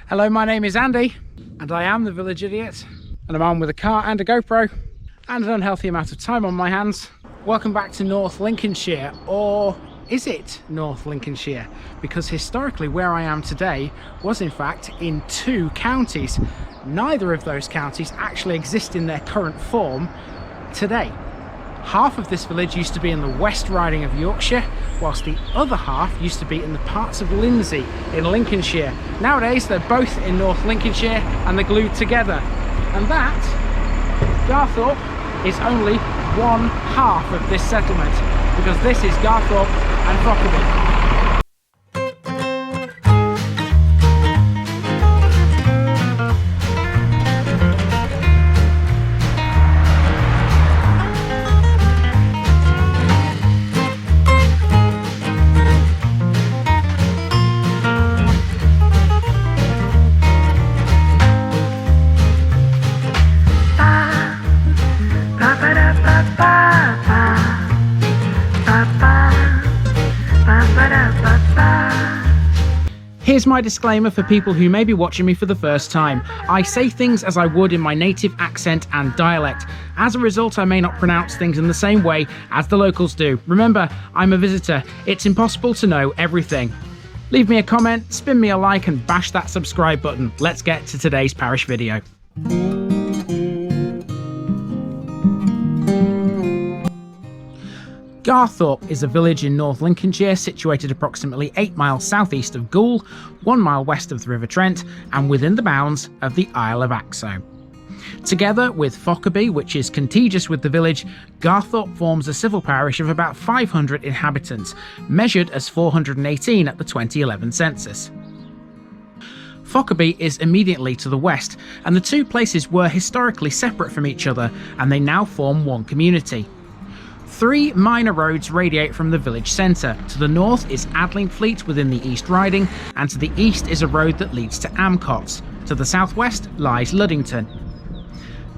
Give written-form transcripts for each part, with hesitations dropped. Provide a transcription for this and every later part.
Hello, my name is Andy and I am the Village Idiot, and I'm armed with a car and a GoPro and an unhealthy amount of time on my hands. Welcome back to North Lincolnshire, or is it North Lincolnshire? Because historically where I am today was in fact in two counties. Neither of those counties actually exist in their current form today. Half of this village used to be in the West Riding of Yorkshire, whilst the other half used to be in the Parts of Lindsey in Lincolnshire. Nowadays they're both in North Lincolnshire and they're glued together. And that, Garthorpe, is only one half of this settlement, because this is Garthorpe and Fockerby. Here's my disclaimer for people who may be watching me for the first time. I say things as I would in my native accent and dialect. As a result, I may not pronounce things in the same way as the locals do. Remember, I'm a visitor. It's impossible to know everything. Leave me a comment, spin me a like, and bash that subscribe button. Let's get to today's parish video. Garthorpe is a village in North Lincolnshire situated approximately 8 miles southeast of Goole, 1 mile west of the River Trent, and within the bounds of the Isle of Axo. Together with Fockerby, which is contiguous with the village, Garthorpe forms a civil parish of about 500 inhabitants, measured as 418 at the 2011 census. Fockerby is immediately to the west, and the two places were historically separate from each other, and they now form one community. 3 minor roads radiate from the village centre. To the north is Adlingfleet within the East Riding, and to the east is a road that leads to Amcots. To the southwest lies Luddington.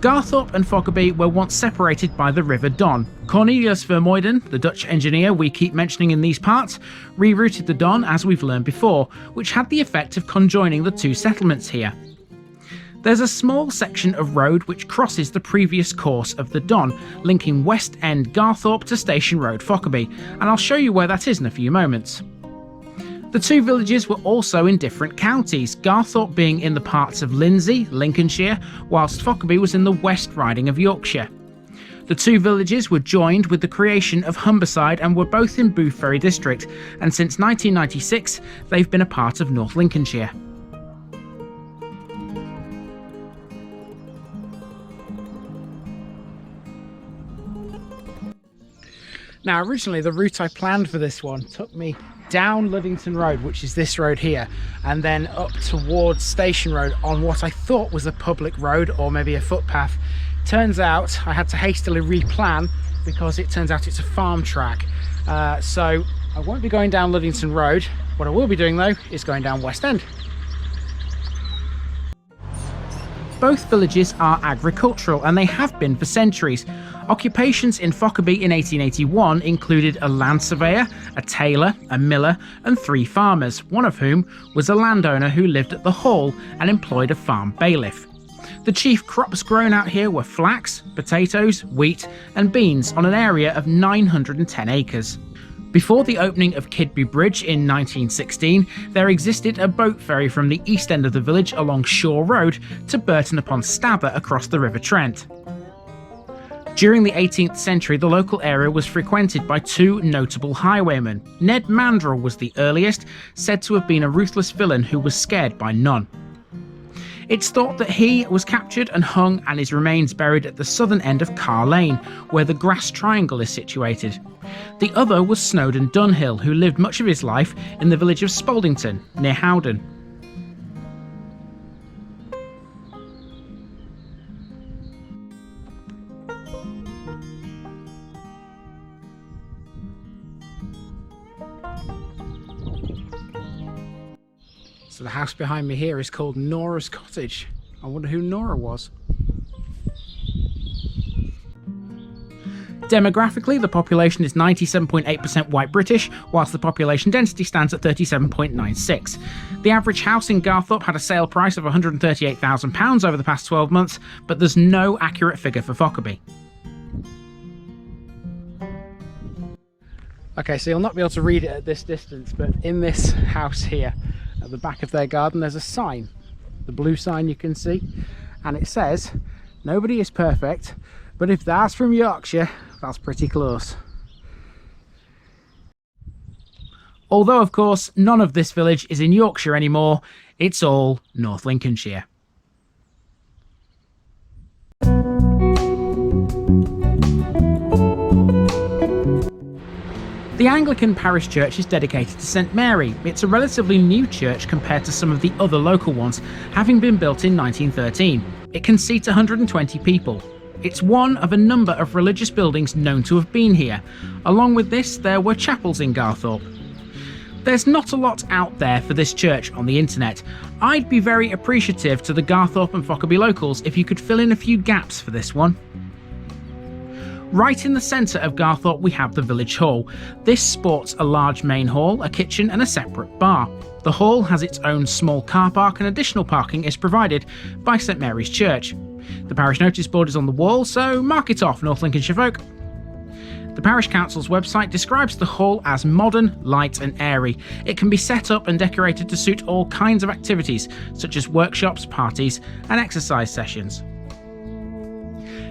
Garthorpe and Fockerby were once separated by the River Don. Cornelius Vermuyden, the Dutch engineer we keep mentioning in these parts, rerouted the Don as we've learned before, which had the effect of conjoining the two settlements here. There's a small section of road which crosses the previous course of the Don, linking Westend Garthorpe to Station Road Fockerby, and I'll show you where that is in a few moments. The two villages were also in different counties, Garthorpe being in the Parts of Lindsey, Lincolnshire, whilst Fockerby was in the West Riding of Yorkshire. The two villages were joined with the creation of Humberside and were both in Boothferry District, and since 1996 they've been a part of North Lincolnshire. Now, originally the route I planned for this one took me down Luddington Road, which is this road here, and then up towards Station Road on what I thought was a public road or maybe a footpath. Turns out I had to hastily replan because it turns out it's a farm track. So I won't be going down Luddington Road. What I will be doing though is going down Westend. Both villages are agricultural, and they have been for centuries. Occupations in Fockerby in 1881 included a land surveyor, a tailor, a miller, and 3 farmers, one of whom was a landowner who lived at the hall and employed a farm bailiff. The chief crops grown out here were flax, potatoes, wheat, and beans on an area of 910 acres. Before the opening of Kidby Bridge in 1916, there existed a boat ferry from the east end of the village along Shore Road to Burton-upon-Stabber across the River Trent. During the 18th century, the local area was frequented by 2 notable highwaymen. Ned Mandrel was the earliest, said to have been a ruthless villain who was scared by none. It's thought that he was captured and hung, and his remains buried at the southern end of Carr Lane, where the Grass Triangle is situated. The other was Snowdon Dunhill, who lived much of his life in the village of Spaldington, near Howden. So the house behind me here is called Nora's Cottage. I wonder who Nora was. Demographically, the population is 97.8% white British, whilst the population density stands at 37.96. The average house in Garthorpe had a sale price of £138,000 over the past 12 months, but there's no accurate figure for Fockerby. Okay, so you'll not be able to read it at this distance, but in this house here, at the back of their garden, there's a sign. The blue sign you can see, and it says, "Nobody is perfect, but if that's from Yorkshire, that's pretty close." Although, of course, none of this village is in Yorkshire anymore, it's all North Lincolnshire. The Anglican parish church is dedicated to St Mary. It's a relatively new church compared to some of the other local ones, having been built in 1913. It can seat 120 people. It's one of a number of religious buildings known to have been here. Along with this, there were chapels in Garthorpe. There's not a lot out there for this church on the internet. I'd be very appreciative to the Garthorpe and Fockerby locals if you could fill in a few gaps for this one. Right in the centre of Garthorpe we have the village hall. This sports a large main hall, a kitchen and a separate bar. The hall has its own small car park and additional parking is provided by St Mary's Church. The parish notice board is on the wall, so mark it off, North Lincolnshire folk. The parish council's website describes the hall as modern, light and airy. It can be set up and decorated to suit all kinds of activities, such as workshops, parties and exercise sessions.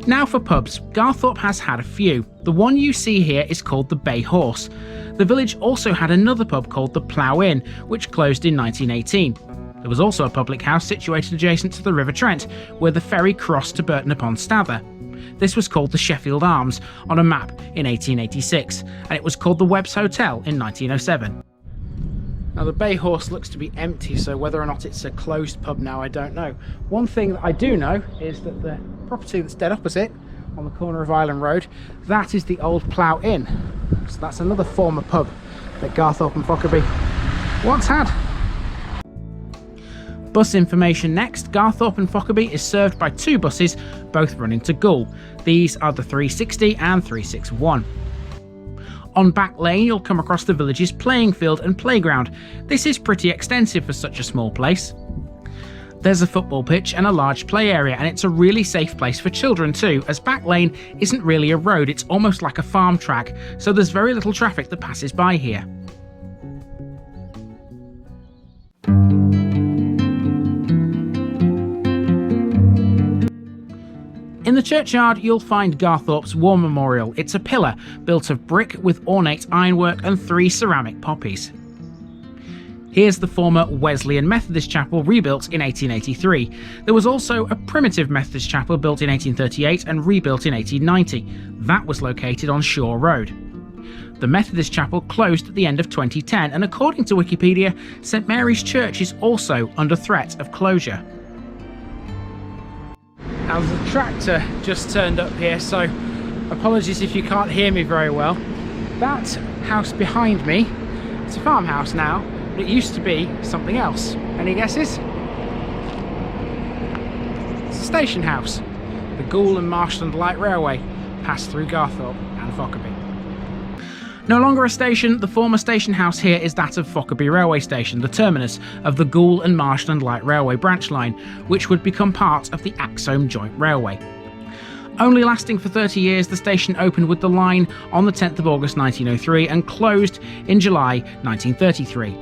Now for pubs. Garthorpe has had a few. The one you see here is called the Bay Horse. The village also had another pub called the Plough Inn, which closed in 1918. There was also a public house situated adjacent to the River Trent, where the ferry crossed to Burton upon Stather. This was called the Sheffield Arms on a map in 1886, and it was called the Webb's Hotel in 1907. Now the Bay Horse looks to be empty, so whether or not it's a closed pub now, I don't know. One thing that I do know is that the property that's dead opposite, on the corner of Island Road, that is the old Plough Inn. So that's another former pub that Garthorpe and Fockerby once had. Bus information next. Garthorpe and Fockerby is served by two buses, both running to Goole. These are the 360 and 361. On Back Lane you'll come across the village's playing field and playground. This is pretty extensive for such a small place. There's a football pitch and a large play area, and it's a really safe place for children too, as Back Lane isn't really a road, it's almost like a farm track, so there's very little traffic that passes by here. In the churchyard you'll find Garthorpe's War Memorial. It's a pillar built of brick with ornate ironwork and 3 ceramic poppies. Here's the former Wesleyan Methodist Chapel rebuilt in 1883. There was also a primitive Methodist chapel built in 1838 and rebuilt in 1890. That was located on Shore Road. The Methodist chapel closed at the end of 2010, and according to Wikipedia, St Mary's Church is also under threat of closure. Now the tractor just turned up here, so apologies if you can't hear me very well. That house behind me, it's a farmhouse now, but it used to be something else. Any guesses? It's a station house. The Goole and Marshland Light Railway passed through Garthorpe and Fockerby. No longer a station, the former station house here is that of Fockerby Railway Station, the terminus of the Goole and Marshland Light Railway branch line, which would become part of the Axome Joint Railway. Only lasting for 30 years, the station opened with the line on the 10th of August 1903 and closed in July 1933.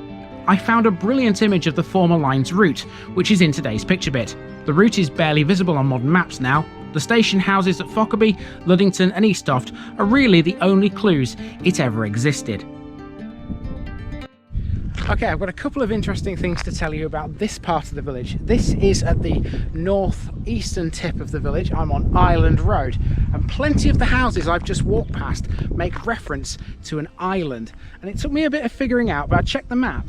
I found a brilliant image of the former line's route, which is in today's picture bit. The route is barely visible on modern maps now. The station houses at Fockerby, Luddington and Eastoft are really the only clues it ever existed. Okay, I've got a couple of interesting things to tell you about this part of the village. This is at the northeastern tip of the village. I'm on Island Road, and plenty of the houses I've just walked past make reference to an island. And it took me a bit of figuring out, but I checked the map.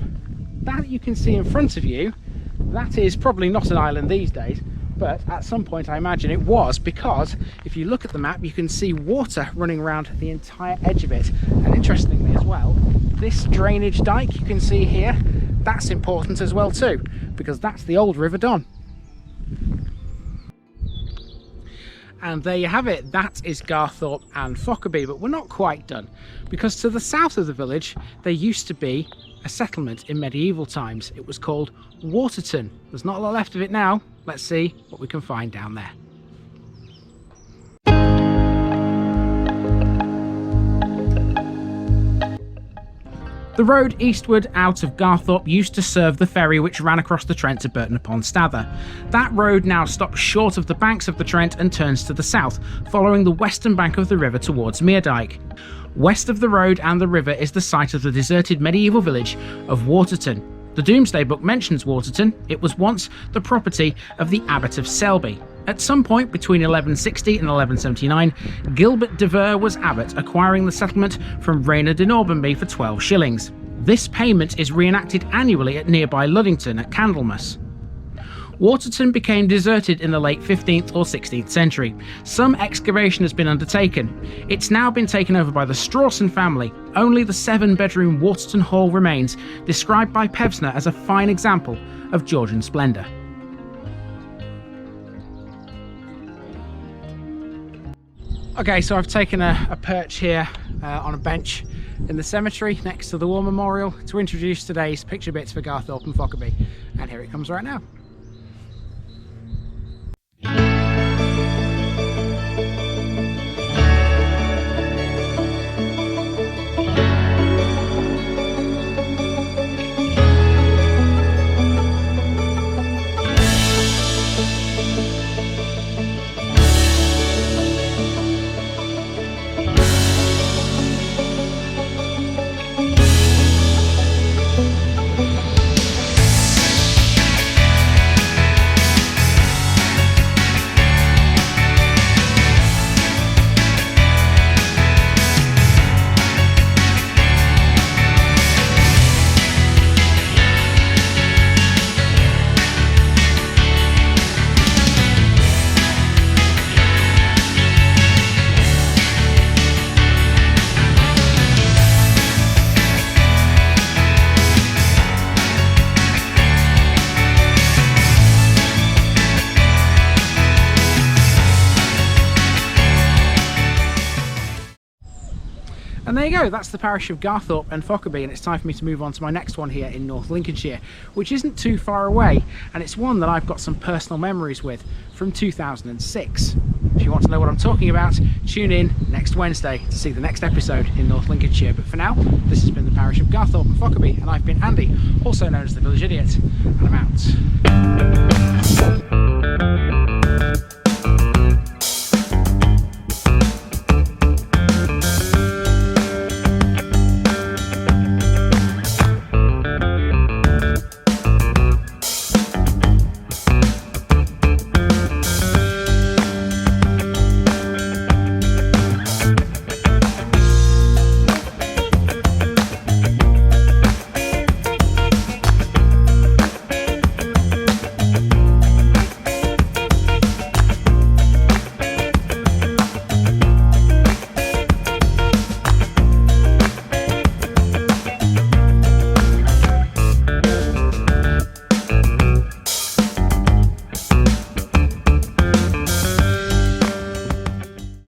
That you can see in front of you, that is probably not an island these days, but at some point I imagine it was, because if you look at the map you can see water running around the entire edge of it. And interestingly as well, this drainage dike you can see here, that's important as well too, because that's the old River Don. And there you have it, that is Garthorpe and Fockerby, but we're not quite done, because to the south of the village there used to be a settlement in medieval times. It was called Waterton. There's not a lot left of it now. Let's see what we can find down there. The road eastward out of Garthorpe used to serve the ferry which ran across the Trent to Burton upon Stather. That road now stops short of the banks of the Trent and turns to the south, following the western bank of the river towards Meredyke. West of the road and the river is the site of the deserted medieval village of Waterton. The Domesday Book mentions Waterton. It was once the property of the Abbot of Selby. At some point between 1160 and 1179, Gilbert de Vere was abbot, acquiring the settlement from Rayner de Normanby for 12 shillings. This payment is reenacted annually at nearby Luddington at Candlemas. Waterton became deserted in the late 15th or 16th century. Some excavation has been undertaken. It's now been taken over by the Strawson family. Only the 7-bedroom Waterton Hall remains, described by Pevsner as a fine example of Georgian splendour. Okay, so I've taken a perch here on a bench in the cemetery next to the War Memorial to introduce today's picture bits for Garthorpe and Fockerby, and here it comes right now. And there you go, that's the parish of Garthorpe and Fockerby, and it's time for me to move on to my next one here in North Lincolnshire, which isn't too far away, and it's one that I've got some personal memories with from 2006. If you want to know what I'm talking about, tune in next Wednesday to see the next episode in North Lincolnshire. But for now, this has been the parish of Garthorpe and Fockerby, and I've been Andy, also known as the Village Idiot, and I'm out.